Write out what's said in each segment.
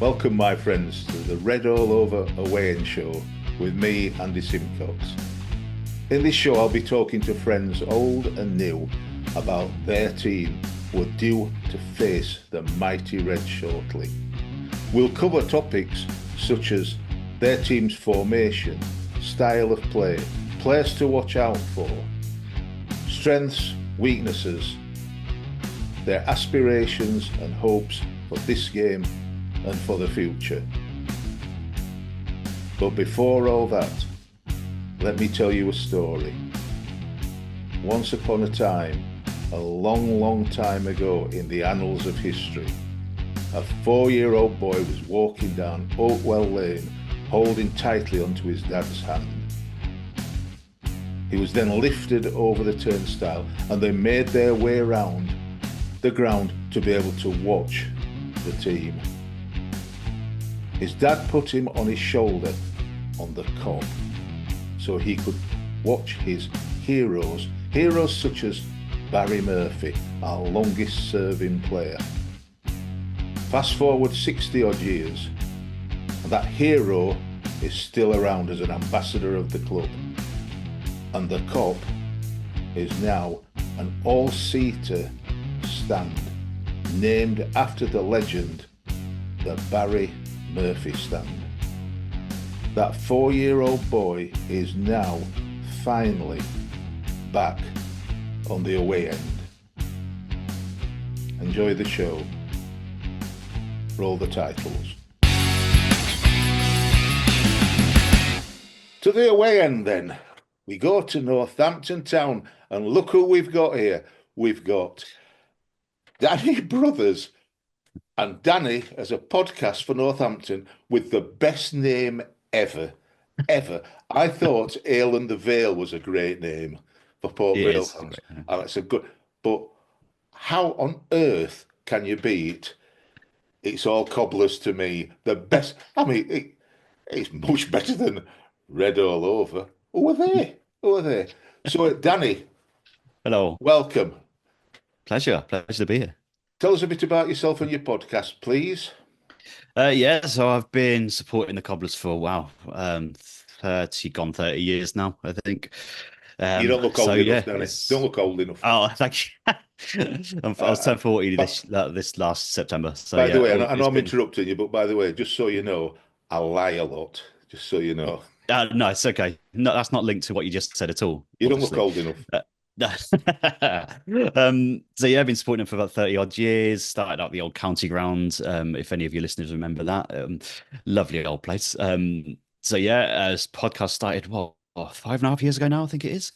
Welcome, my friends, to the Redallover Away Show with me, Andy Simcox. In this show, I'll be talking to friends old and new about their team who are due to face the mighty Reds shortly. We'll cover topics such as their team's formation, style of play, players to watch out for, strengths, weaknesses, their aspirations and hopes for this game and for the future. But before all that, let me tell you a story. Once upon a time, a long time ago in the annals of history, a 4-year-old boy was walking down Oakwell Lane, holding tightly onto his dad's hand. He was then lifted over the turnstile and they made their way around the ground to be able to watch the team. His dad put him on his shoulder on the cob so he could watch his heroes such as Barry Murphy, our longest serving player. Fast forward 60 odd years and that hero is still around as an ambassador of the club, and the cob is now an all-seater stand named after the legend, the Barry Murphy stand. That 4-year-old boy is now finally back on the away end. Enjoy the show. Roll the titles. To the away end then. We go to Northampton Town and look who we've got here. We've got Danny Brothers, and Danny has a podcast for Northampton with the best name ever. I thought Ale and the Vale was a great name for Port Vale fans. And it's a good, but how on earth can you beat It's All Cobblers to me? The best, I mean, it's much better than Redallover. Who are they? So, Danny. Hello. Welcome. Pleasure to be here. Tell us a bit about yourself and your podcast, please. So I've been supporting the Cobblers for, 30 years now, I think. You don't look old enough, Danny. Don't look old enough. Oh, thank you. I was turned 40 this last September. So, by the way, I know I'm interrupting you, but by the way, just so you know, I lie a lot, just so you know. No, it's okay. No, that's not linked to what you just said at all. You don't look old enough. I've been supporting them for about 30 odd years. Started out the old county ground. If any of your listeners remember that, lovely old place. As podcast started 5.5 years ago now, I think it is.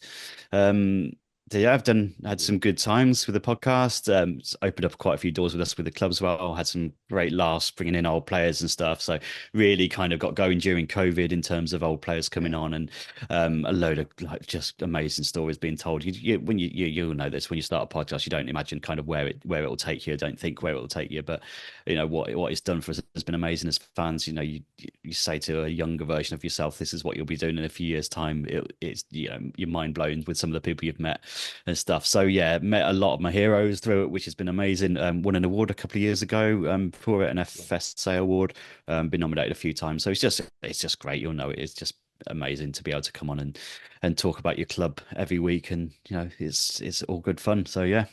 I've had some good times with the podcast. It's opened up quite a few doors with us with the club as well. Had some great laughs bringing in old players and stuff. So really kind of got going during COVID in terms of old players coming on, and a load of just amazing stories being told. You'll know this when you start a podcast, you don't imagine kind of where it will take you. Don't think where it will take you, but what it's done for us has been amazing as fans. You say to a younger version of yourself, this is what you'll be doing in a few years' time. It's you're mind blown with some of the people you've met and stuff. So met a lot of my heroes through it, which has been amazing. Won an award a couple of years ago for it, an FSA award. Been nominated a few times. So it's just great. You'll know it's just amazing to be able to come on and talk about your club every week, and it's all good fun. So I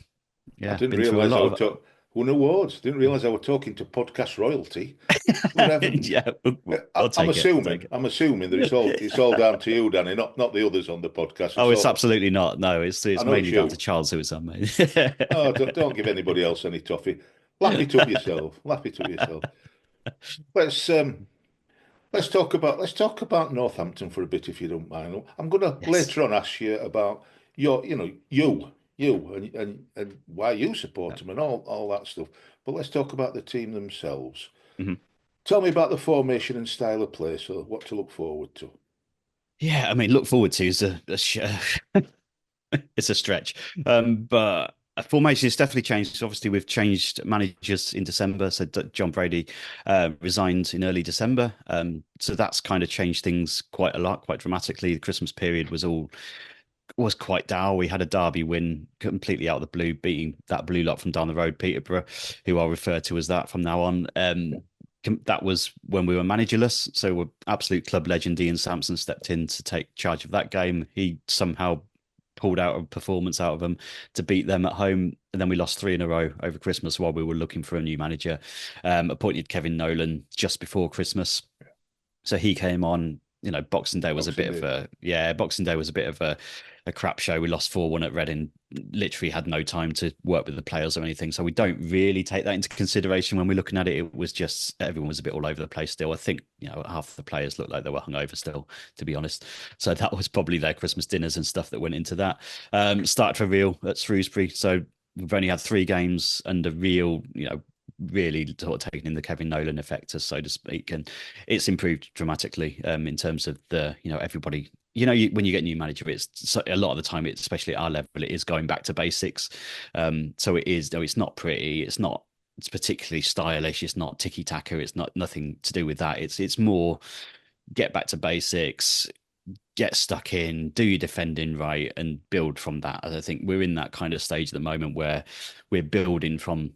didn't realise I would won awards. Didn't realise I was talking to podcast royalty. I'm assuming that it's all down to you, Danny, not the others on the podcast. It's absolutely not. No, it's mainly down to Charles, who is on me. Don't give anybody else any toffee. Lap it up yourself. Let's talk about Northampton for a bit, if you don't mind. I'm going to later on ask you about you and why you support them and all that stuff. But let's talk about the team themselves. Mm-hmm. Tell me about the formation and style of play, so what to look forward to. Yeah, I mean, look forward to is it's a stretch. But formation has definitely changed. So obviously, we've changed managers in December. So John Brady resigned in early December. So that's kind of changed things quite a lot, quite dramatically. The Christmas period was quite dour. We had a derby win completely out of the blue, beating that blue lot from down the road, Peterborough, who I'll refer to as that from now on. that was when we were managerless. So we're absolute club legend Ian Sampson stepped in to take charge of that game. He somehow pulled out a performance out of them to beat them at home. And then we lost 3 in a row over Christmas while we were looking for a new manager. Appointed Kevin Nolan just before Christmas. So he came on, Boxing Day was a bit of a crap show. We lost 4-1 at Reading, literally had no time to work with the players or anything. So we don't really take that into consideration when we're looking at it. It was just, everyone was a bit all over the place still. I think, half the players looked like they were hungover still, to be honest. So that was probably their Christmas dinners and stuff that went into that. Started for real at Shrewsbury. So we've only had 3 games under real, really sort of taking in the Kevin Nolan effect, so to speak, and it's improved dramatically in terms of the everybody. When you get a new manager, it's a lot of the time, it's especially at our level, it is going back to basics. So it is, though it's not pretty, it's particularly stylish, it's not ticky tacker, it's nothing to do with that. It's more get back to basics, get stuck in, do your defending right, and build from that. I think we're in that kind of stage at the moment where we're building from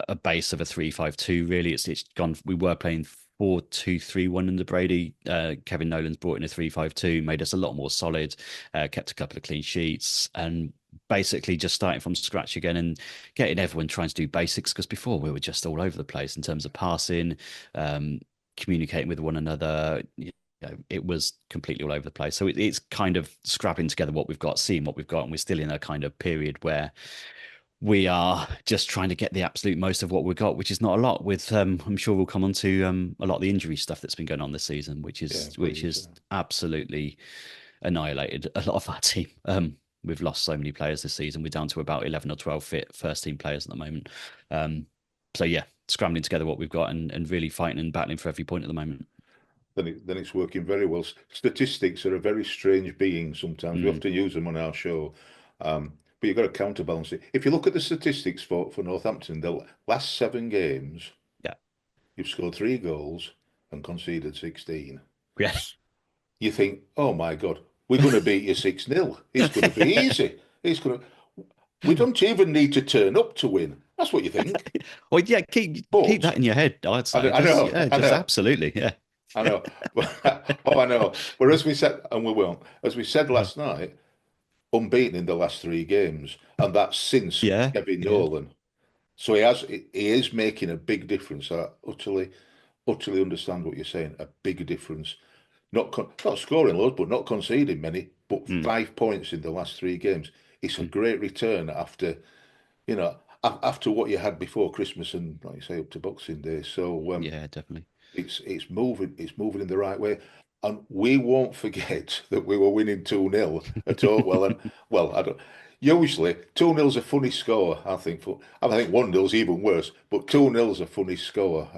a base of a 3-5-2. Really, it's gone. We were playing 4-2-3-1 under Brady. Kevin Nolan's brought in a 3-5-2, made us a lot more solid, kept a couple of clean sheets, and basically just starting from scratch again and getting everyone trying to do basics, because before we were just all over the place in terms of passing, communicating with one another. It was completely all over the place. So it's kind of scrapping together what we've got, seeing what we've got, and we're still in a kind of period where we are just trying to get the absolute most of what we've got, which is not a lot. With I'm sure we'll come on to a lot of the injury stuff that's been going on this season, which is absolutely annihilated a lot of our team. We've lost so many players this season. We're down to about 11 or 12 fit first team players at the moment. So yeah, scrambling together what we've got and really fighting and battling for every point at the moment. Then it's working very well. Statistics are a very strange being sometimes. We often use them on our show. But you've got to counterbalance it. If you look at the statistics for Northampton, the last 7 games, you've scored 3 goals and conceded 16. Yes. You think, oh my God, we're going to beat you 6-0. It's going to be easy. We don't even need to turn up to win. That's what you think. Well, yeah, keep that in your head. I'd say. I know. Absolutely, yeah. I know. I know. Whereas we said, and we won't, as we said last night, unbeaten in the last 3 games, and that's since Kevin Nolan. So he is making a big difference. I utterly understand what you're saying. A big difference. Not scoring loads, but not conceding many. But 5 points in the last 3 games. It's a great return after what you had before Christmas and, like you say, up to Boxing Day. So yeah, definitely. It's moving in the right way. And we won't forget that we were winning 2-0 at all. I don't. Usually 2-0's a funny score. I think 1-0's even worse, but 2-0's a funny score.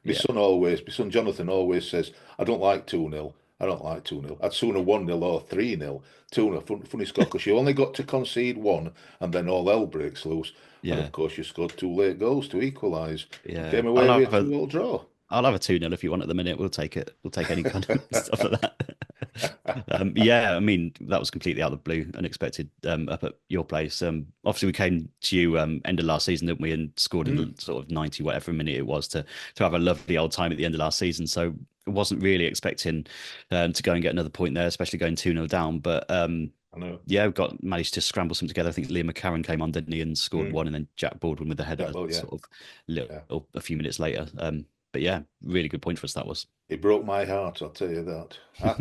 My son Jonathan always says, I don't like 2-0. I don't like 2-0. I'd sooner 1-0 or 3-0. 2-0, funny score, because you only got to concede 1 and then all hell breaks loose. Yeah. And of course you scored 2 late goals to equalise. Yeah. Came away with a 2-2 draw. I'll have a 2-0 if you want at the minute. We'll take it. We'll take any kind of stuff like that. Yeah, I mean, that was completely out of the blue, unexpected up at your place. Obviously, we came to you end of last season, didn't we? And scored in the sort of 90 whatever minute it was to have a lovely old time at the end of last season. So I wasn't really expecting to go and get another point there, especially going 2-0 down. But I know. Yeah, managed to scramble some together. I think Liam McCarron came on, didn't he, and scored 1, and then Jack Baldwin with the header sort of a few minutes later. But yeah, really good point for us, that was. It broke my heart, I'll tell you that. I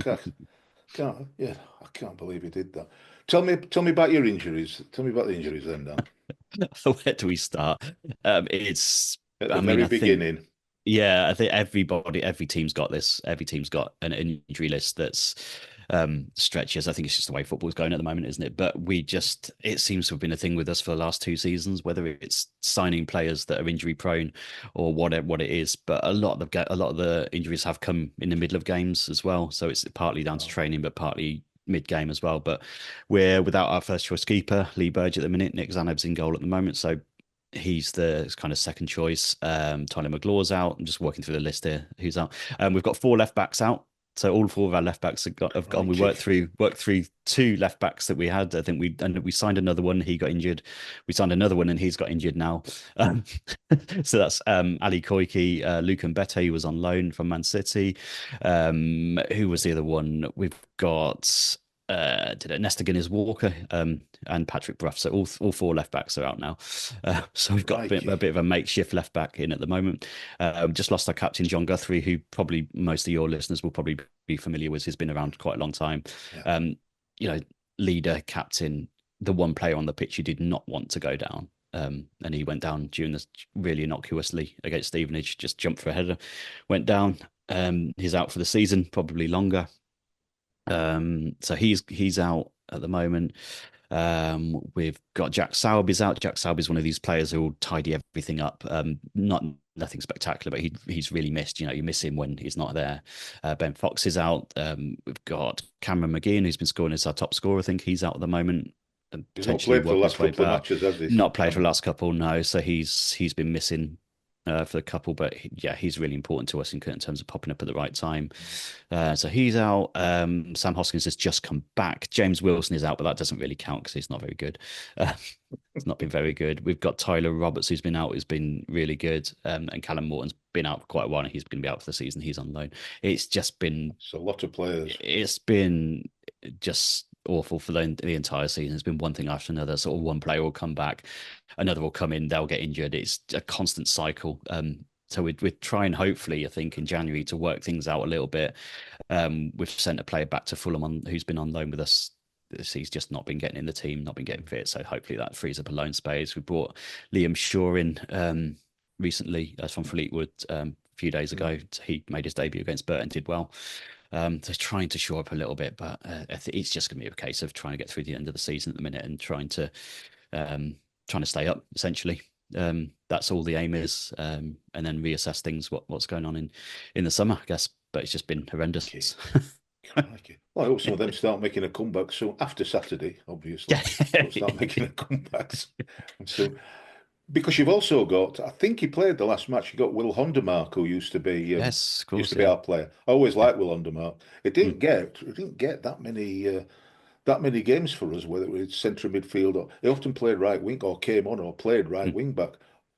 can't believe he did that. Tell me about your injuries. Tell me about the injuries then, Dan. Where do we start? It's at the very beginning. I think every team's got this. Every team's got an injury list that's stretches. I think it's just the way football's going at the moment, isn't it? But it seems to have been a thing with us for the last 2 seasons, whether it's signing players that are injury prone or what it is. But a lot of the injuries have come in the middle of games as well. So it's partly down to training, but partly mid-game as well. But we're without our first choice keeper, Lee Burge, at the minute. Nick Zaneb's in goal at the moment, so he's the kind of second choice. Tyler McLaw's out. I'm just working through the list here. Who's out? We've got 4 left backs out. So all four of our left backs have gone. We worked through two left backs that we had. I think we signed another one. He got injured. We signed another one, and he's got injured now. Um, so that's Ali Koike, Luke Mbete, who was on loan from Man City. Who was the other one? We've got Nesta Guinness-Walker and Patrick Bruff. So all four left backs are out now. So we've got a bit of a makeshift left back in at the moment. Just lost our captain John Guthrie, who probably most of your listeners will probably be familiar with. He's been around quite a long time. Yeah. Leader, captain, the one player on the pitch who did not want to go down. And he went down during this really innocuously against Stevenage, just jumped for a header, went down. He's out for the season, probably longer. So he's out at the moment. We've got Jack Sowerby's out. Jack Sowerby's one of these players who will tidy everything up. Nothing spectacular, but he's really missed. You miss him when he's not there. Ben Fox is out. We've got Cameron McGeehan, who's been scoring as our top scorer. I think he's out at the moment. He's not played for the last couple of matches, has he? Not played for the last couple, no. So he's been missing for the couple, but yeah, he's really important to us in terms of popping up at the right time. So he's out. Sam Hoskins has just come back. James Wilson is out, but that doesn't really count because he's not very good. It's not been very good. We've got Tyler Roberts, who's been out, who's been really good, and Callum Morton's been out for quite a while, and he's going to be out for the season. He's on loan. It's just been a lot of players. It's been just awful for the entire season. It's been one thing after another. Sort of one player will come back, another will come in, they'll get injured. It's a constant cycle. So we're trying, hopefully, I think in January to work things out a little bit. We've sent a player back to Fulham who's been on loan with us. He's just not been getting in the team, not been getting fit. So hopefully that frees up a loan space. We brought Liam Shaw in recently from Fleetwood a few days ago. He made his debut against Burton, did well. So trying to shore up a little bit, but it's just going to be a case of trying to get through the end of the season at the minute and trying to stay up, essentially. That's all the aim is, and then reassess things, what's going on in the summer, I guess. But it's just been horrendous. Okay. Well, I hope some of them start making a comeback soon after Saturday, obviously. Start making a comeback soon. Because you've also got, I think he played the last match. You got Will Hondermark, who used to be yes, of course, used to be our player. I always liked Will Hondermark. It didn't get that many games for us, whether it was centre midfield or he often played right wing or came on or played right wing back.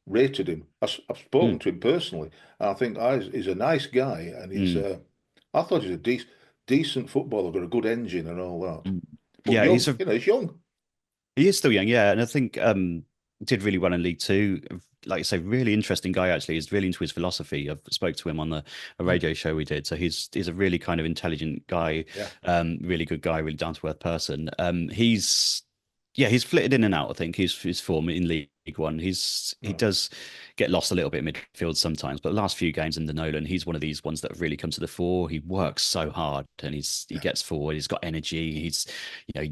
Rated him. I've spoken to him personally, and I think he's a nice guy, and he's I thought he's a decent footballer, got a good engine and all that. But yeah, young, he's young. He is still young, yeah, and I think did really well in League Two. Like you say, really interesting guy. Actually, he's really into his philosophy. I've spoke to him on a radio show we did. So he's a really kind of intelligent guy, really good guy, really down to earth person. He's flitted in and out. I think his form in League One. He does get lost a little bit in midfield sometimes, but the last few games in the Nolan, he's one of these ones that have really come to the fore. He works so hard and he gets forward. He's got energy. He's,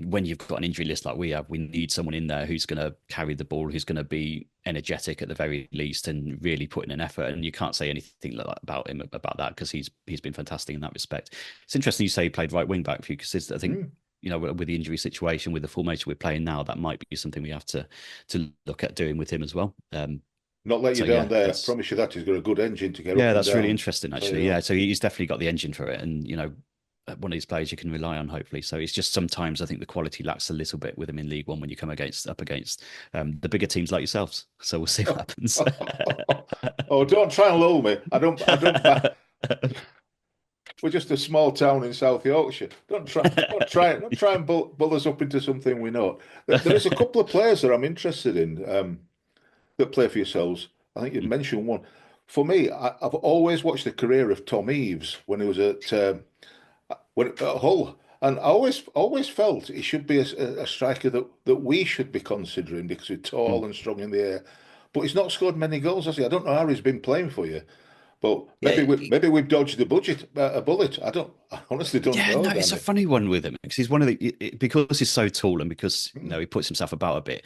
when you've got an injury list like we have, we need someone in there who's going to carry the ball, who's going to be energetic at the very least and really put in an effort. And you can't say anything like that about him about that because he's been fantastic in that respect. It's interesting you say he played right wing back for you because I think. With the injury situation, with the formation we're playing now, that might be something we have to look at doing with him as well. Not let you down there. I promise you that he's got a good engine to get. Yeah, that's really interesting, actually. Yeah, so he's definitely got the engine for it, and one of these players you can rely on, hopefully. So it's just sometimes I think the quality lacks a little bit with him in League One when you come up against the bigger teams like yourselves. So we'll see what happens. Oh, don't try and lull me. I don't. We're just a small town in South Yorkshire. Don't try and bull us up into something we're not. There is a couple of players that I'm interested in that play for yourselves. I think you mentioned one. For me, I've always watched the career of Tom Eaves when he was at Hull, and I always felt he should be a striker that we should be considering because he's tall and strong in the air. But he's not scored many goals, has he? I don't know how he's been playing for you. But maybe we've dodged a bullet. I honestly don't know. No, it's a funny one with him because he's one of because he's so tall and because he puts himself about a bit.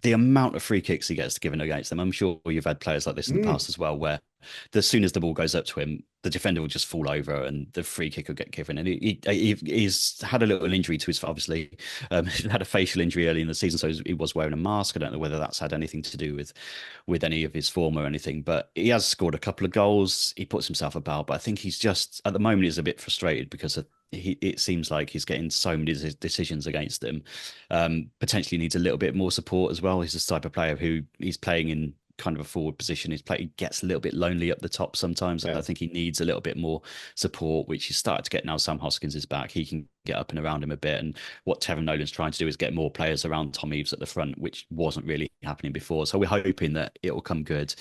The amount of free kicks he gets given against them, I'm sure you've had players like this in the past as well, where as soon as the ball goes up to him, the defender will just fall over and the free kick will get given. And he's had a little injury to his, obviously, he had a facial injury early in the season, so he was wearing a mask. I don't know whether that's had anything to do with any of his form or anything, but he has scored a couple of goals. He puts himself about, but I think he's just, at the moment, he's a bit frustrated because it seems like he's getting so many decisions against him. Potentially needs a little bit more support as well. He's the type of player who he's playing in kind of a forward position. He gets a little bit lonely up the top sometimes. Yeah. I think he needs a little bit more support, which he's started to get now. Sam Hoskins is back. He can get up and around him a bit. And what Tevin Nolan's trying to do is get more players around Tom Eaves at the front, which wasn't really happening before. So we're hoping that it will come good.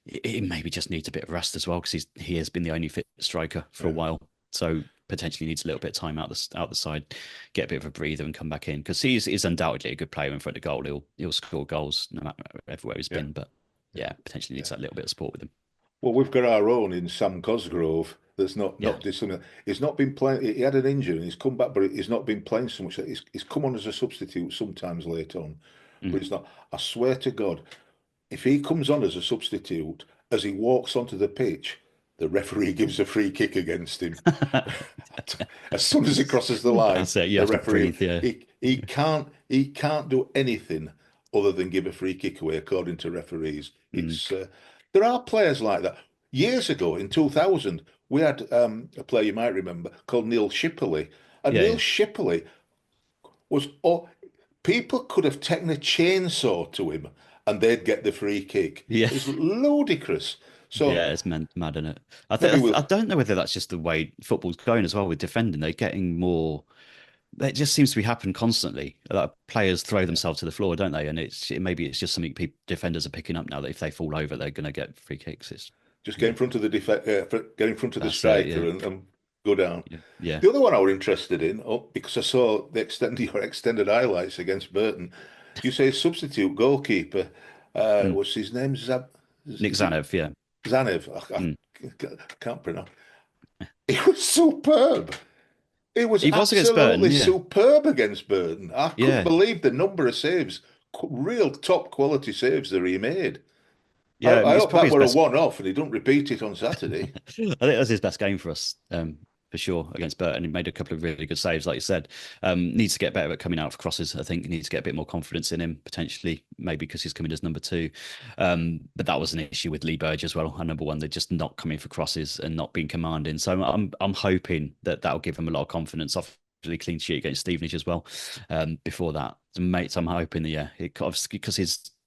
It maybe just needs a bit of rest as well, because he has been the only fit striker for a while. So potentially needs a little bit of time out the side, get a bit of a breather and come back in, because he's undoubtedly a good player in front of goal. He'll score goals no matter everywhere he's been, but potentially needs that little bit of support with him. Well, we've got our own in Sam Cosgrove that's not dissimilar. He's not been playing. He had an injury and he's come back, but he's not been playing so much. He's come on as a substitute sometimes late on, but it's not. I swear to God, if he comes on as a substitute, as he walks onto the pitch, the referee gives a free kick against him. As soon as he crosses the line, the referee he can't do anything other than give a free kick away, according to referees. It's there are players like that. Years ago, in 2000, we had a player you might remember called Neil Shipperley. And Neil Shipperley was... people could have taken a chainsaw to him and they'd get the free kick. Yeah. It's ludicrous. So it's mad, isn't it? I don't know whether that's just the way football's going as well with defending. They're getting more... It just seems to be happening constantly. Like players throw themselves to the floor, don't they? And maybe it's just something defenders are picking up now, that if they fall over, they're going to get free kicks. It's just get in front of the get in front of the striker and go down. Yeah. The other one I were interested in, because I saw your extended highlights against Burton. You say substitute goalkeeper. What's his name? Nick Zanev. Yeah. Zanev. I can't pronounce. It was superb. He was absolutely superb against Burton. I couldn't believe the number of saves, real top quality saves that he made. Yeah, I hope that were a one-off and he don't repeat it on Saturday. I think that was his best game for us, for sure, against Burton. He made a couple of really good saves, like you said. Needs to get better at coming out for crosses. I think he needs to get a bit more confidence in him, potentially, maybe because he's coming as number 2. But that was an issue with Lee Burge as well. Our number 1, they're just not coming for crosses and not being commanding. So I'm hoping that'll give him a lot of confidence. Obviously, clean sheet against Stevenage as well. Before that, mates, I'm hoping that because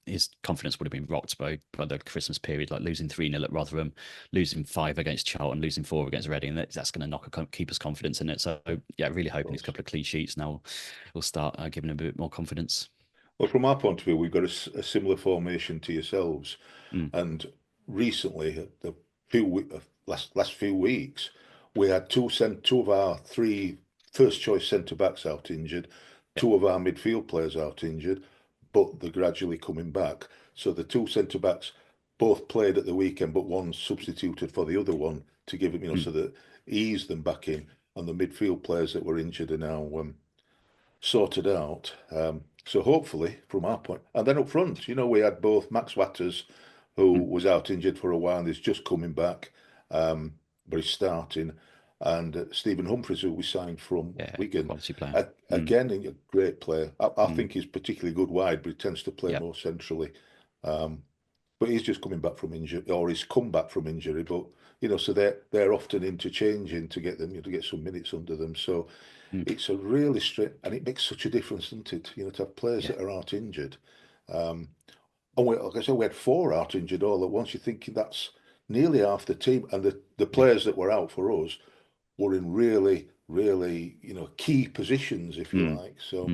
his confidence would have been rocked by the Christmas period, like losing 3-0 at Rotherham, losing 5 against Charlton, losing 4 against Reading, and that's going to knock a keeper's confidence in it. So really hoping these couple of clean sheets now will start giving him a bit more confidence. Well, from our point of view, we've got a similar formation to yourselves, and recently, the last few weeks, we had two of our 3 first choice centre backs out injured, 2 of our midfield players out injured, but they're gradually coming back. So the 2 centre backs both played at the weekend, but one substituted for the other one to give them, so that ease them back in. And the midfield players that were injured are now sorted out. So hopefully, from our point, and then up front, we had both Max Watters, who was out injured for a while, and he's just coming back, but he's starting. And Stephen Humphreys, who we signed from Wigan, again, a great player. I think he's particularly good wide, but he tends to play more centrally. But he's just coming back from injury, or he's come back from injury. But so they're often interchanging to get them, to get some minutes under them. So it's a really straight, and it makes such a difference, doesn't it? To have players that are out injured. And like I said, we had 4 out injured all at once. You're thinking that's nearly half the team, and the players that were out for us were in really, really, key positions, if you like. So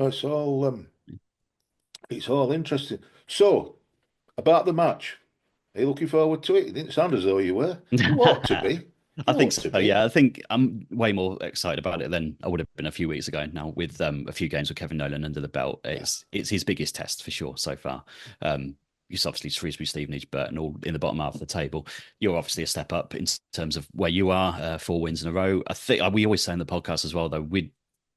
it's all interesting. So about the match, are you looking forward to it? It didn't sound as though you were. You ought to be. I think so. Yeah, I think I'm way more excited about it than I would have been a few weeks ago. Now with a few games with Kevin Nolan under the belt, it's his biggest test for sure so far. It's obviously Shrewsbury, Stevenage, Burton, all in the bottom half of the table. You're obviously a step up in terms of where you are, 4 wins in a row. I think we always say in the podcast as well, though, we'd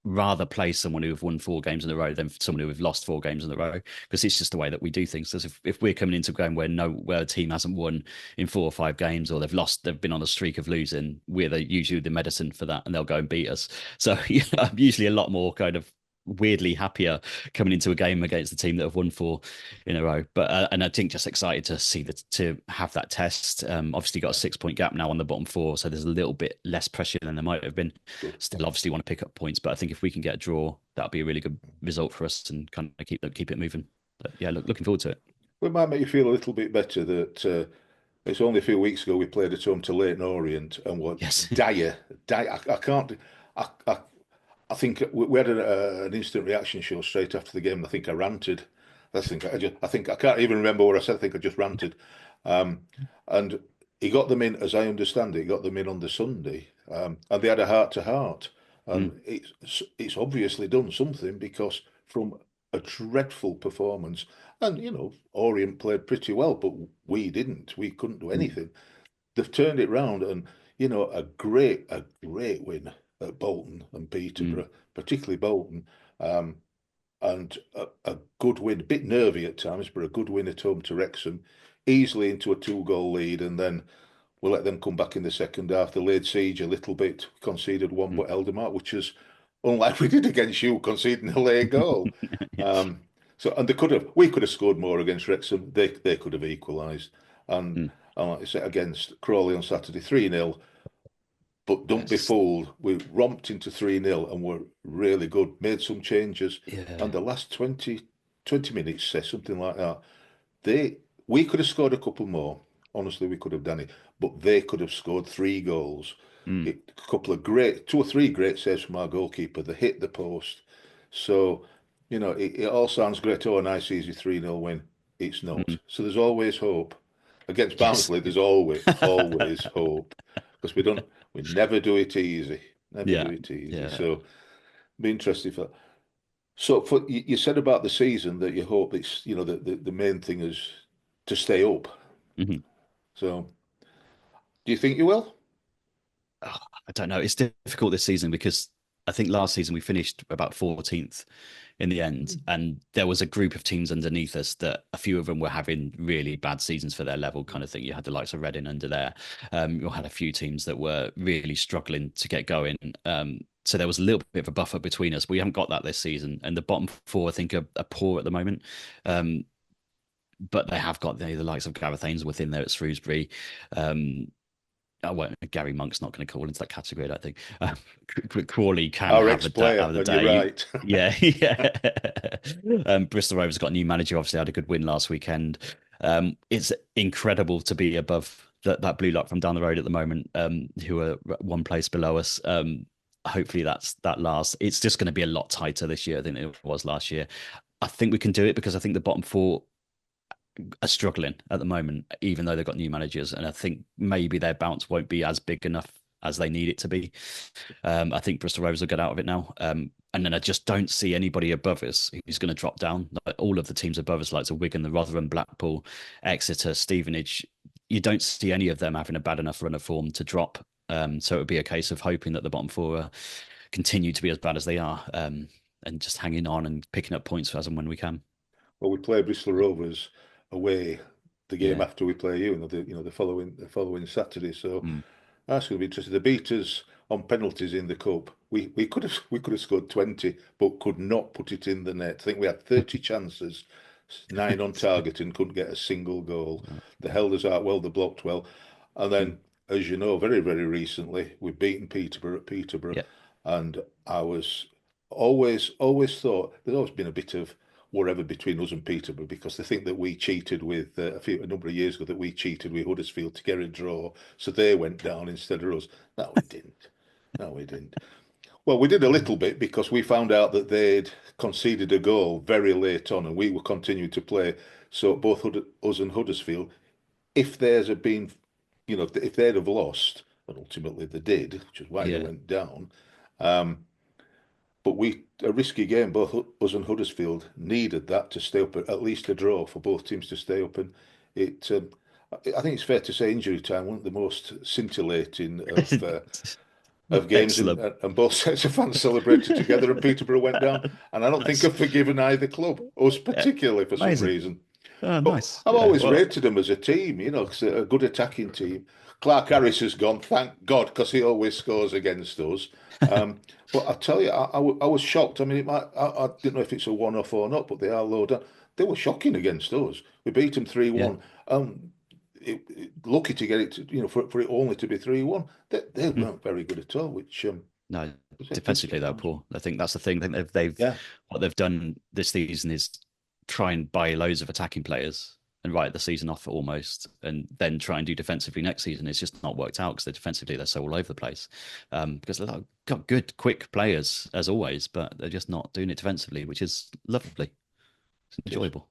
rather play someone who have won 4 games in a row than someone who have lost 4 games in a row, because it's just the way that we do things. So if we're coming into a game where a team hasn't won in 4 or 5 games, or they've been on a streak of losing, we're usually the medicine for that, and they'll go and beat us. So I'm usually a lot more kind of weirdly happier coming into a game against the team that have won 4 in a row. But and I think just excited to see to have that test. Obviously got a 6 point gap now on the bottom 4, so there's a little bit less pressure than there might have been. Good. Still, obviously want to pick up points, but I think if we can get a draw, that'll be a really good result for us and kind of keep it moving. But yeah, looking forward to it. Well, it might make you feel a little bit better that it's only a few weeks ago we played at home to Leighton Orient and were Yes. dire. I can't. I think we had an instant reaction show straight after the game. I think I ranted. I think I can't even remember what I said. I think I just ranted. And he got them in, as I understand it, he got them in on the Sunday, and they had a heart to heart. Mm, And it's obviously done something, because from a dreadful performance, and Orient played pretty well, but we didn't. We couldn't do mm, anything. They've turned it round, and a great win at Bolton and mm, Peterborough, particularly Bolton, and a good win, a bit nervy at times, but a good win at home to Wrexham, easily into a 2-goal lead, and then we'll let them come back in the second half. They laid siege a little bit, conceded one, mm. but held them out, which is unlike we did against you, conceding a late goal. Yes. Um, and we could have scored more against Wrexham. They could have equalised, and, Mm, and like I said, against Crawley on Saturday, 3-0. But don't be yes. fooled. We romped into 3-0 and were really good. Made some changes. Yeah. And the last 20 minutes, say something like that, we could have scored a couple more. Honestly, we could have done it. But they could have scored 3 goals. Mm, A couple of two or three great saves from our goalkeeper. They hit the post. So, it all sounds great. Oh, a nice, easy 3-0 win. It's not. mm. So there's always hope. Against Yes. Barnsley, there's always hope. Because we never do it easy. Never Yeah. do it easy. Yeah. So be interested for. So you said about the season that you hope it's the main thing is to stay up. Mhm. So do you think you will? Oh, I don't know. It's difficult this season because I think last season we finished about 14th in the end, and there was a group of teams underneath us that a few of them were having really bad seasons for their level, kind of thing. You had the likes of Reading under there. You had a few teams that were really struggling to get going. So there was a little bit of a buffer between us. We haven't got that this season, and the bottom 4 I think are poor at the moment. Um, but they have got the likes of Gareth Ainsworth in there at Shrewsbury. I won't. Gary Monk's not going to call into that category, I don't think. Crawley can Our have ex-player, have a and you're day. right. Yeah, yeah. Bristol Rovers got a new manager. Obviously, had a good win last weekend. It's incredible to be above that blue lot from down the road at the moment, who are one place below us. Hopefully, that lasts. It's just going to be a lot tighter this year than it was last year. I think we can do it because I think the bottom 4 are struggling at the moment, even though they've got new managers. And I think maybe their bounce won't be as big enough as they need it to be. I think Bristol Rovers will get out of it now. And then I just don't see anybody above us who's going to drop down. Like all of the teams above us, like the Wigan, the Rotherham, Blackpool, Exeter, Stevenage, you don't see any of them having a bad enough run of form to drop. So it would be a case of hoping that the bottom 4 continue to be as bad as they are, and just hanging on and picking up points as and when we can. Well, we play Bristol Rovers away the game Yeah. after we play you, the following Saturday. So Mm. that's going to be interesting. The beat us on penalties in the cup. We could have scored 20, but could not put it in the net. I think we had 30 chances, 9 on target, and couldn't get a single goal. They held us out well. They blocked well, and Mm. then, as you know, very very recently we've beaten Peterborough at Peterborough, Yeah. and I was always thought there's always been a bit of whatever between us and Peterborough, because they think that we cheated with a number of years ago, that we cheated with Huddersfield to get a draw, so they went down instead of us. No, we didn't. No, we didn't. Well, we did a little bit because we found out that they'd conceded a goal very late on, and we were continuing to play. So both us and Huddersfield, if theirs had been, if they'd have lost, and ultimately they did, which is why they Yeah. went down. Um, but a risky game. Both us and Huddersfield needed that to stay up, at least a draw for both teams to stay up. And it, I think it's fair to say, injury time wasn't the most scintillating of of games, Excellent. and both sets of fans celebrated together, and Peterborough went down. And I don't think Nice. I've forgiven either club, us Yeah, particularly for some amazing. reason. Oh, But nice. I've Yeah. always Well, rated them as a team, 'cause they're a good attacking team. Clark Harris has gone, thank God, because he always scores against us. Um, but I tell you, I was shocked. I mean, I didn't know if it's a one-off or not, but they are low down. They were shocking against us. We beat them yeah. 3-1. Lucky to get it, for it only to be 3-1. They Mm. weren't very good at all, which No, was a bit defensively they're surprising. poor. I think that's the thing. I think they've Yeah, what they've done this season is try and buy loads of attacking players and write the season off almost, and then try and do defensively next season. It's just not worked out because they're so all over the place. Because they've got good, quick players as always, but they're just not doing it defensively, which is lovely. It's it is. enjoyable.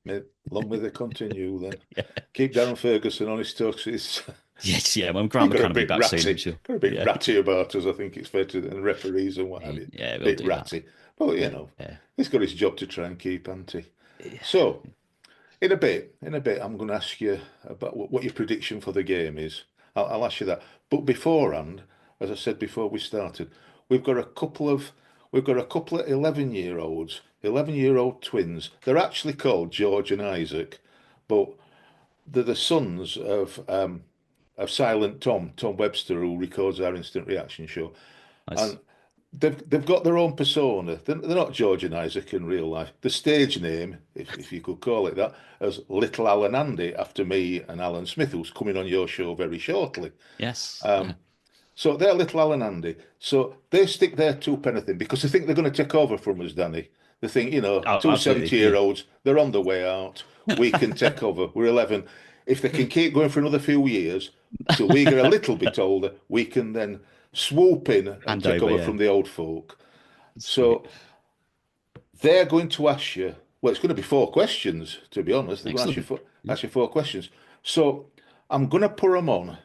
Yeah. Long may they continue then. Yeah. Keep Darren Ferguson on his toes. Yes, yeah. Well, He Grant got a McCann will be bit back soon, I'm ratty. sure. Got a bit Yeah. ratty about us, I think it's fair to, and referees and what have you. Yeah, we'll Bit do that. ratty. But Yeah. Yeah. he's got his job to try and keep, hasn't he? Yeah. So, in a bit, I'm going to ask you about what your prediction for the game is. I'll ask you that. But beforehand, as I said before we started, we've got a couple of 11-year-olds, 11-year-old twins. They're actually called George and Isaac, but they're the sons of Silent Tom Webster, who records our instant reaction show, Nice. and they've got their own persona. They're not George and Isaac in real life. The stage name, if you could call it that, is Little Alan Andy, after me and Alan Smith, who's coming on your show very shortly. Yes. Yeah. So they're Little Alan Andy. So they stick their two penny in because they think they're going to take over from us, Danny. They think, Oh, two absolutely. Yeah. 70-year-olds, they're on the way out. We can take over. We're 11. If they can keep going for another few years till we get a little bit older, we can then swoop in and Hand take over. over Yeah. from the old folk. Sweet. So they're going to ask you, well, it's going to be four questions, to be honest. They're going to Excellent. ask you four questions. So I'm going to put them on.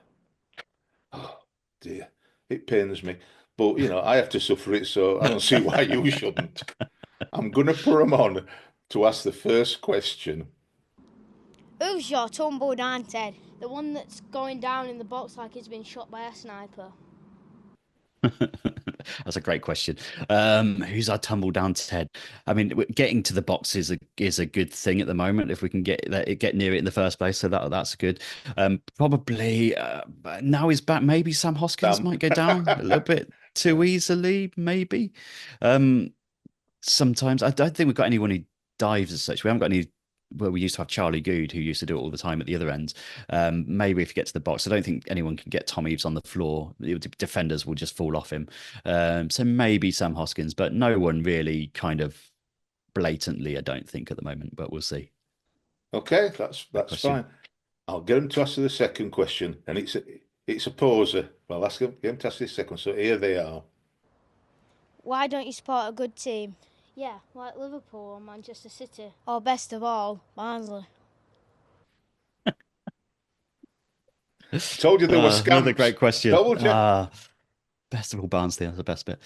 Oh, dear. It pains me. But, I have to suffer it, so I don't see why you shouldn't. I'm going to put them on to ask the first question. Who's your tumble down Ted? The one that's going down in the box like he's been shot by a sniper. That's a great question. Who's our tumble down Ted? I mean, getting to the box is a good thing at the moment if we can get near it in the first place. So that's good. Probably now he's back. Maybe Sam Hoskins Sam. might go down a little bit too easily. Maybe. Sometimes I don't think we've got anyone who dives as such. We haven't got any. Well, we used to have Charlie Good, who used to do it all the time at the other end. Maybe if you get to the box, I don't think anyone can get Tom Eaves on the floor. Defenders will just fall off him. So maybe Sam Hoskins, but no one really kind of blatantly, I don't think, at the moment, but we'll see. Okay, that's fine. I'll get him to ask the second question, and it's a poser. Well, get him to ask the second. So here they are. Why don't you support a good team? Yeah, like Liverpool or Manchester City. Or best of all, Barnsley. Told you there were scamps. Another great question. Told you. Best of all, Barnsley, that's the best bit.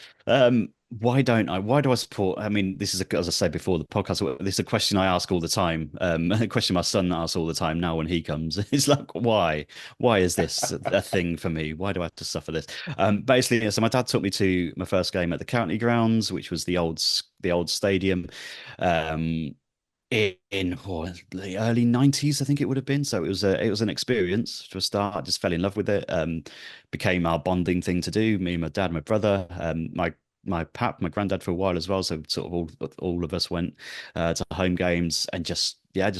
Why do I support? I mean, this is as I said before, the podcast. This is a question I ask all the time. A question my son asks all the time now when he comes. It's like, why? Why is this a thing for me? Why do I have to suffer this? Basically, so my dad took me to my first game at the county grounds, which was the old stadium. In the early 90s, I think it would have been. So it was an experience to a start. I just fell in love with it. Became our bonding thing to do. Me, my dad, my brother, my granddad for a while as well. So sort of all of us went to home games and just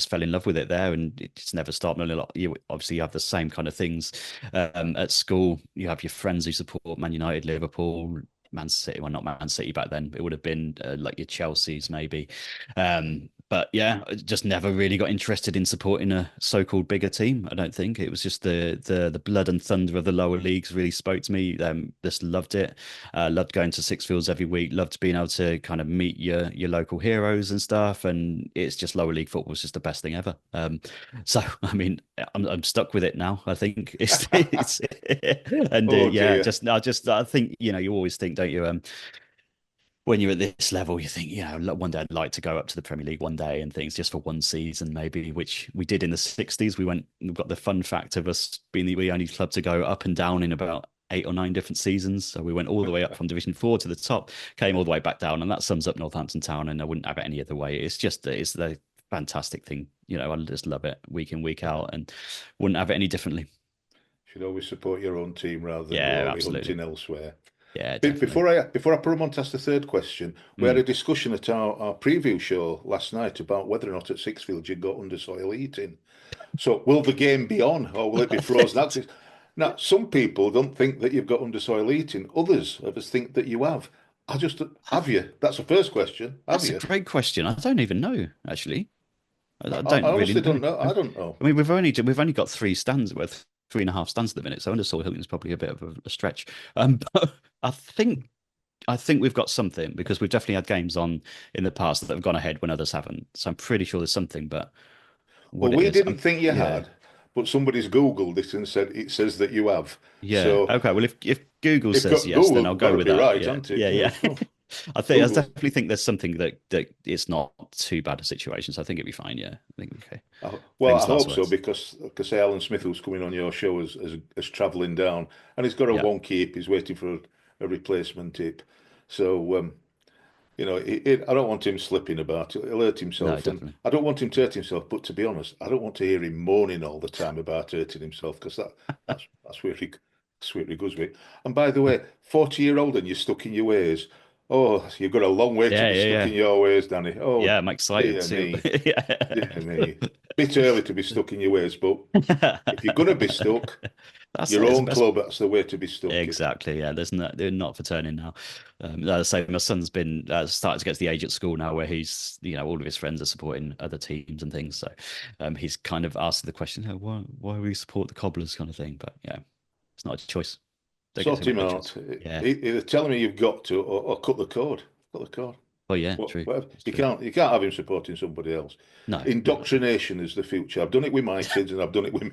fell in love with it there, and it just never stopped. You obviously have the same kind of things at school. You have your friends who support Man United, Liverpool, Man City. Well, not Man City back then. It would have been like your Chelsea's maybe. But yeah, I just never really got interested in supporting a so-called bigger team. I don't think it was just the blood and thunder of the lower leagues really spoke to me. Just loved it. Loved going to Sixfields every week. Loved being able to kind of meet your local heroes and stuff. And it's just lower league football is just the best thing ever. So I mean, I'm stuck with it now. I think it's and I think you always think, don't you? When you're at this level, you think, one day I'd like to go up to the Premier League one day and things, just for one season, maybe, which we did in the 60s. We've got the fun fact of us being the only club to go up and down in about 8 or 9 different seasons. So we went all the way up from Division 4 to the top, came all the way back down, and that sums up Northampton Town. And I wouldn't have it any other way. It's the fantastic thing. I just love it week in, week out, and wouldn't have it any differently. Should always support your own team rather than hunting elsewhere. Yeah, definitely. Before I put them on to ask the third question, we had a discussion at our preview show last night about whether or not at Sixfield you'd got under soil heating. So will the game be on, or will it be frozen? Now, some people don't think that you've got under soil heating. Others of us think that you have. Have you? That's the first question. That's a great question. I don't even know, actually. I honestly don't know. I don't know. I mean, we've only got 3 stands worth. 3.5 stands at the minute, so under soil heating is probably a bit of a stretch. But I think we've got something, because we've definitely had games on in the past that have gone ahead when others haven't. So I'm pretty sure there's something. But we didn't think you had, but somebody's Googled it and said it says that you have. Yeah. So, okay. Well, if Google says yes, then I'll go with that. Right, yeah. I definitely think there's something that it's not too bad a situation, so I think it'd be fine. Yeah, I think okay. Well, I hope so, because Alan Smith, who's coming on your show, is travelling down, and he's got a wonky hip. He's waiting for a replacement hip, so I don't want him slipping about. He'll hurt himself. No, definitely. I don't want him to hurt himself, but to be honest, I don't want to hear him moaning all the time about hurting himself, because that's where he goes with. And by the way, 40-year-old and you're stuck in your ways. Oh, you've got a long way to be stuck in your ways, Danny. Oh, yeah, I'm excited too. Dear me. Bit early to be stuck in your ways, but if you're going to be stuck, that's your own club, that's the way to be stuck. Exactly, yeah. They're not for turning now. As I say, my son's been starting to get to the age at school now where he's, all of his friends are supporting other teams and things. So he's kind of asked the question, why we support the Cobblers kind of thing. But yeah, it's not a choice. Sort him out. Either tell him you've got to, or cut the cord. Cut the cord. Oh yeah, true. You can't have him supporting somebody else. No. Indoctrination is the future. I've done it with my kids, and I've done it with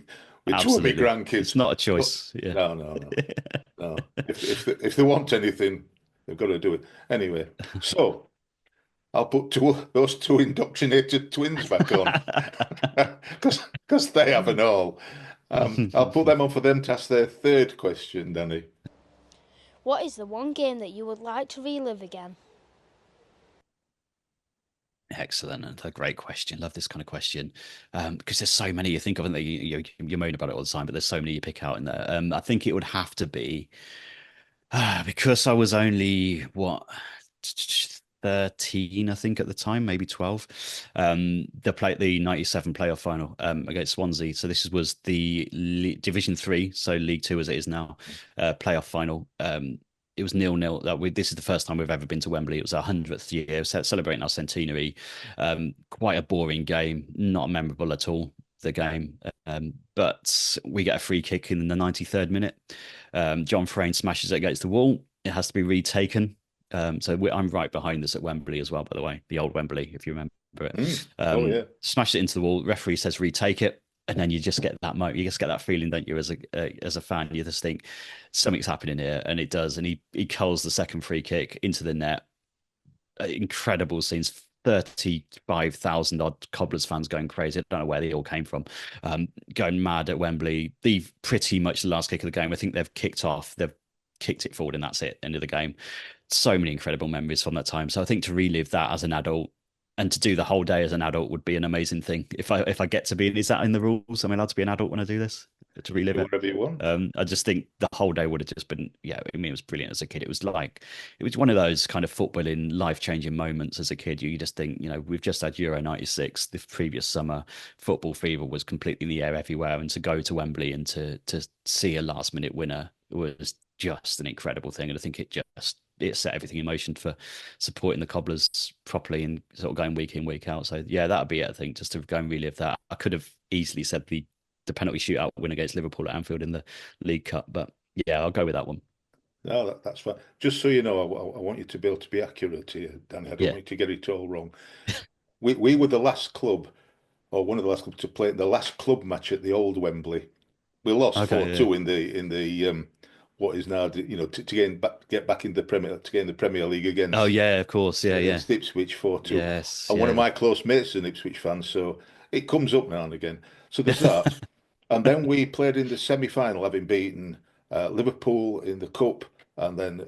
two of my grandkids. It's not a choice. But, no. If they want anything, they've got to do it anyway. So I'll put those 2 indoctrinated twins back on, because they have an all. I'll put them on for them to ask their third question, Danny. What is the one game that you would like to relive again? Excellent. And a great question. Love this kind of question. Because there's so many you think of, and you moan about it all the time, but there's so many you pick out in there. I think it would have to be, because I was only, 13, I think, at the time, maybe 12. They played the 97 playoff final against Swansea. So this was the Division 3, so League 2 as it is now, playoff final. It was 0-0. This is the first time we've ever been to Wembley. It was our 100th year, celebrating our centenary. Quite a boring game, not memorable at all, the game. But we get a free kick in the 93rd minute. John Frayne smashes it against the wall. It has to be retaken. I'm right behind this at Wembley as well, by the way, the old Wembley, if you remember it. Smashed it into the wall. Referee says retake it, and then you just get that moment. You just get that feeling, don't you, as a fan? You just think something's happening here, and it does. And he culls the second free kick into the net. Incredible scenes. 35,000 odd Cobblers fans going crazy. I don't know where they all came from, going mad at Wembley. Pretty much the last kick of the game. I think they've kicked it forward, and that's it. End of the game. So many incredible memories from that time. So I think to relive that as an adult, and to do the whole day as an adult, would be an amazing thing. If I get to be, is that in the rules? Am I allowed to be an adult when I do this? To relive it? Whatever you want. I just think the whole day would have just been, it was brilliant as a kid. It was one of those kind of footballing, life-changing moments as a kid. You just think, we've just had Euro 96 the previous summer. Football fever was completely in the air everywhere. And to go to Wembley and to see a last-minute winner was just an incredible thing. And I think it set everything in motion for supporting the Cobblers properly and sort of going week in, week out. So yeah, that'd be it, I think, just to go and relive that. I could have easily said the penalty shootout win against Liverpool at Anfield in the League Cup, but yeah, I'll go with that one. No, that's fine. Just so you know, I want you to be able to be accurate here, Danny. I don't want you to get it all wrong. We were the last club, or one of the last clubs, to play the last club match at the old Wembley. We lost 4-2 in the what is now, to get back in the Premier League against. Oh yeah, of course, against Ipswich 4-2. Yes, and one of my close mates is an Ipswich fan, so it comes up now and again. So there's that. And then we played in the semi-final, having beaten Liverpool in the cup, and then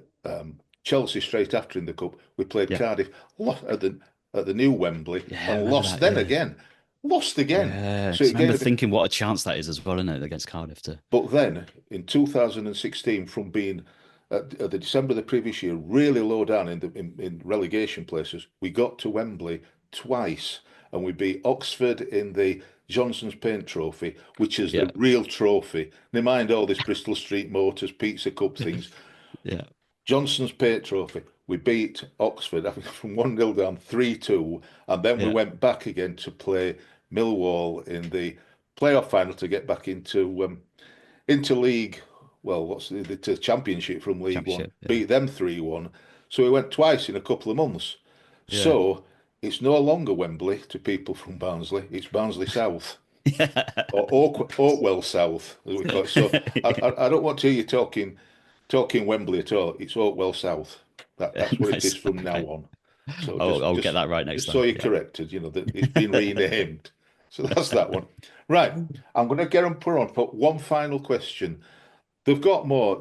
Chelsea straight after in the cup. We played Cardiff at the new Wembley and lost then again. Lost again. Yeah, So 'cause I remember thinking what a chance that is as well, isn't it, against Cardiff too. But then in 2016, from being at the December of the previous year really low down in relegation places, we got to Wembley twice, and we beat Oxford in the Johnson's Paint Trophy, which is the real trophy. Never mind all this Bristol Street Motors, Pizza Cup things. Yeah. Johnson's Paint Trophy. We beat Oxford, I think, from 1-0 down, 3-2, and then we went back again to play Millwall in the playoff final to get back into league. Well, what's the championship from League One? Beat them 3-1. So we went twice in a couple of months. Yeah. So it's no longer Wembley to people from Barnsley. It's Barnsley South. Or Oakwell South, as we call it. So I don't want to hear you talking Wembley at all. It's Oakwell South. That's what it is from now on. So I'll get that right next time. So you're corrected, that it's been renamed. So that's that one. Right. I'm going to get them put on for one final question. They've got more,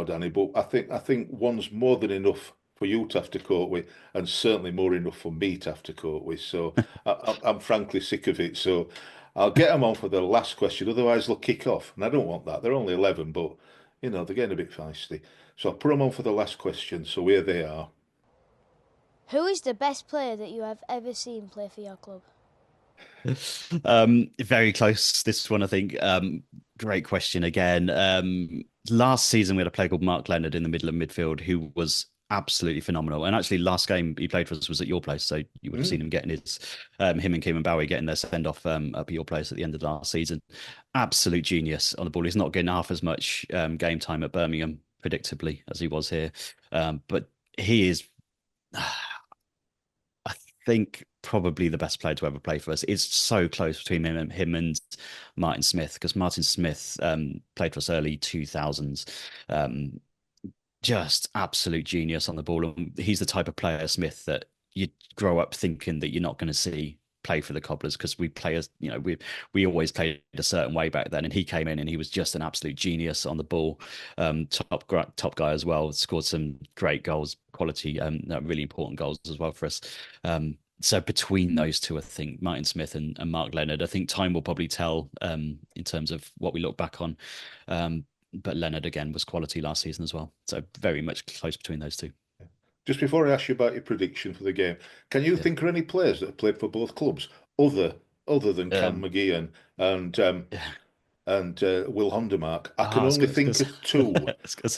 Danny, but I think one's more than enough for you to have to cope with, and certainly more enough for me to have to cope with. So I'm frankly sick of it. So I'll get them on for the last question. Otherwise, they'll kick off, and I don't want that. They're only 11, but they're getting a bit feisty. So I'll put them on for the last question. So here they are. Who is the best player that you have ever seen play for your club? Very close, this one, I think. Great question again. Last season we had a player called Mark Leonard in the middle of midfield who was absolutely phenomenal. And actually last game he played for us was at your place, so you would have seen him getting his him and Kim and Bowie getting their send off up at your place at the end of last season. Absolute genius on the ball. He's not getting half as much game time at Birmingham, predictably, as he was here. But he is I think probably the best player to ever play for us. It's so close between him and Martin Smith, because Martin Smith played for us early 2000s. Just absolute genius on the ball. And he's the type of player, Smith, that you grow up thinking that you're not going to see play for the Cobblers, because we play as we always played a certain way back then, and he came in and he was just an absolute genius on the ball. Top guy as well. Scored some great goals, quality, really important goals as well for us. So between those two, I think Martin Smith and Mark Leonard, I think time will probably tell in terms of what we look back on. But Leonard again was quality last season as well. So very much close between those two. Just before I ask you about your prediction for the game, can you think of any players that have played for both clubs other than Cam McGee and Will Hondermark? I can only think of two.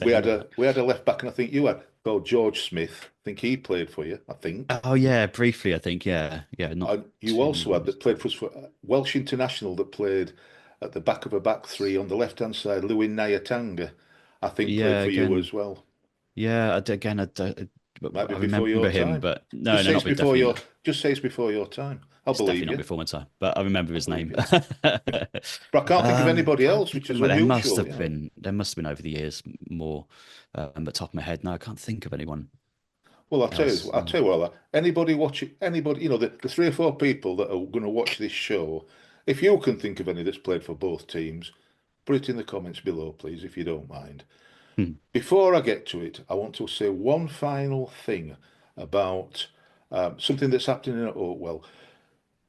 We had a left back, and I think you had called George Smith. I think he played for you. I think. Oh yeah, briefly. I think yeah. You also had that played for us for Welsh international that played at the back of a back three on the left hand side. Louis Nyatanga, I think, played for you as well. Yeah, Might be before your time. But no, not before your. Just say it's before your time. I'll believe you. Not before my time, but I remember his name. But I can't think of anybody else, which is unusual. There must have been over the years more. At the top of my head now, I can't think of anyone. Well, I'll tell you what. Anybody watching? Anybody? The 3 or 4 people that are going to watch this show. If you can think of any that's played for both teams, put it in the comments below, please, if you don't mind. Before I get to it, I want to say one final thing about something that's happening at Oakwell.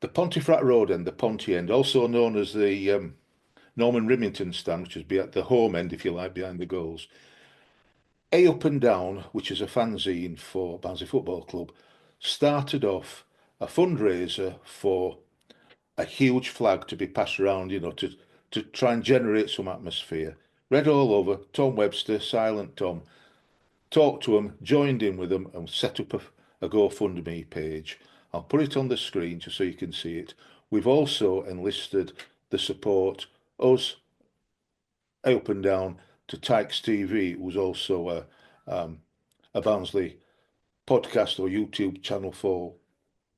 The Pontefract Road end, the Ponty end, also known as the Norman Rimington stand, which is at the home end, if you like, behind the goals. A Up and Down, which is a fanzine for Barnsley Football Club, started off a fundraiser for a huge flag to be passed around, to try and generate some atmosphere. Redallover, Tom Webster, Silent Tom, talked to them, joined in with them, and set up a GoFundMe page. I'll put it on the screen just so you can see it. We've also enlisted the support, us, Up and Down, to Tykes TV, who's also a Barnsley podcast or YouTube channel for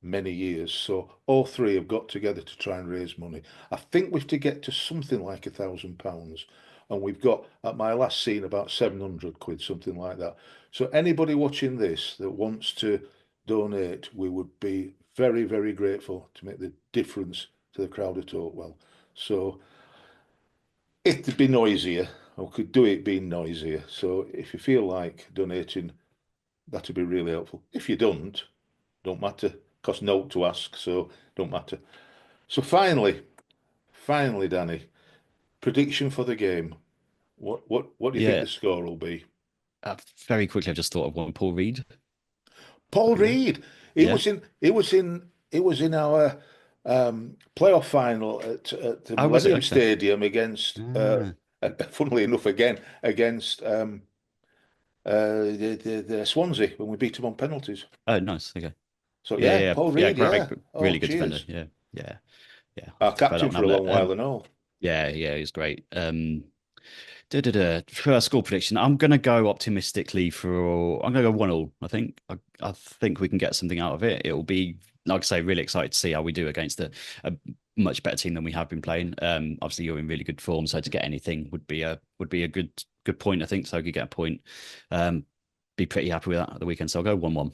many years. So all three have got together to try and raise money. I think we've to get to something like £1,000. And we've got, at my last scene, about 700 quid, something like that. So anybody watching this that wants to donate, we would be very, very grateful to make the difference to the crowd at Oakwell. So it'd be noisier. I could do it being noisier. So if you feel like donating, that'd be really helpful. If you don't matter. Cost note to ask, so don't matter. So finally, Danny, prediction for the game. What do you think the score will be? Very quickly, I just thought of one. Paul Reed. Paul Reed. It was in our playoff final at the Millennium Stadium against. Funnily enough, again against the Swansea when we beat them on penalties. Oh, nice. Okay. So Paul Reed, really good defender. Yeah. Our captain for a long while and all. Yeah, he's great. For our score prediction, I'm going to go optimistically I'm going to go 1-1. I think we can get something out of it. It will be, like I say, really excited to see how we do against a much better team than we have been playing. Obviously, you're in really good form, so to get anything would be a good point. I think so. Could get a point. Be pretty happy with that at the weekend. So I'll go 1-1.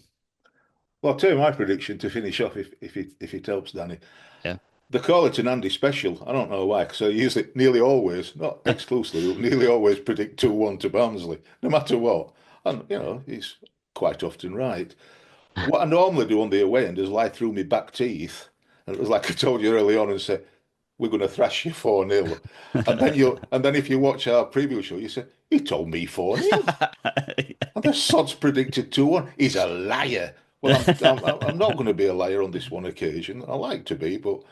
Well, I'll tell you my prediction to finish off, if it helps, Danny. Yeah. They call it an Andy special. I don't know why, because I usually, nearly always, not exclusively, but nearly always predict 2-1 to Barnsley, no matter what. And, he's quite often right. What I normally do on the away end is lie through my back teeth. And it was like I told you early on and say, we're going to thrash you 4-0. And then if you watch our preview show, you say, he told me 4-0. And the sod's predicted 2-1. He's a liar. Well, I'm not going to be a liar on this one occasion. I like to be, but,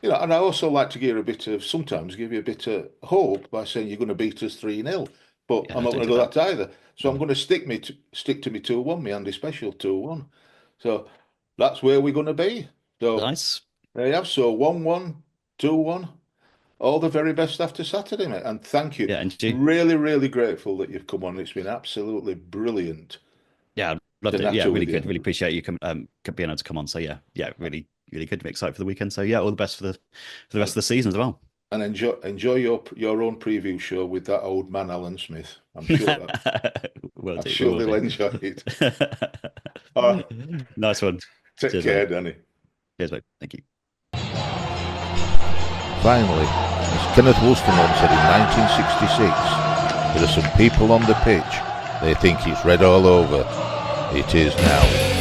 and I also like to sometimes give you a bit of hope by saying you're going to beat us 3-0. But I'm not going to do that either. So I'm going to stick to me 2-1, me Andy special 2-1. So that's where we're going to be. So nice. There you have. So 1-1, 2-1. All the very best after Saturday, mate. And thank you. Yeah, and you. Really, really grateful that you've come on. It's been absolutely brilliant. Yeah, loved it. Yeah, really good. Really appreciate you being able to come on. So yeah, really, really good. I'm excited for the weekend. So yeah, all the best for the rest of the season as well. And enjoy your own preview show with that old man Alan Smith. I'm sure I'm sure they'll enjoy it. All right. Nice one. Take care, Danny. Cheers, mate. Thank you. Finally, as Kenneth Wolstenholme said in 1966, there are some people on the pitch, they think it's red all over. It is now.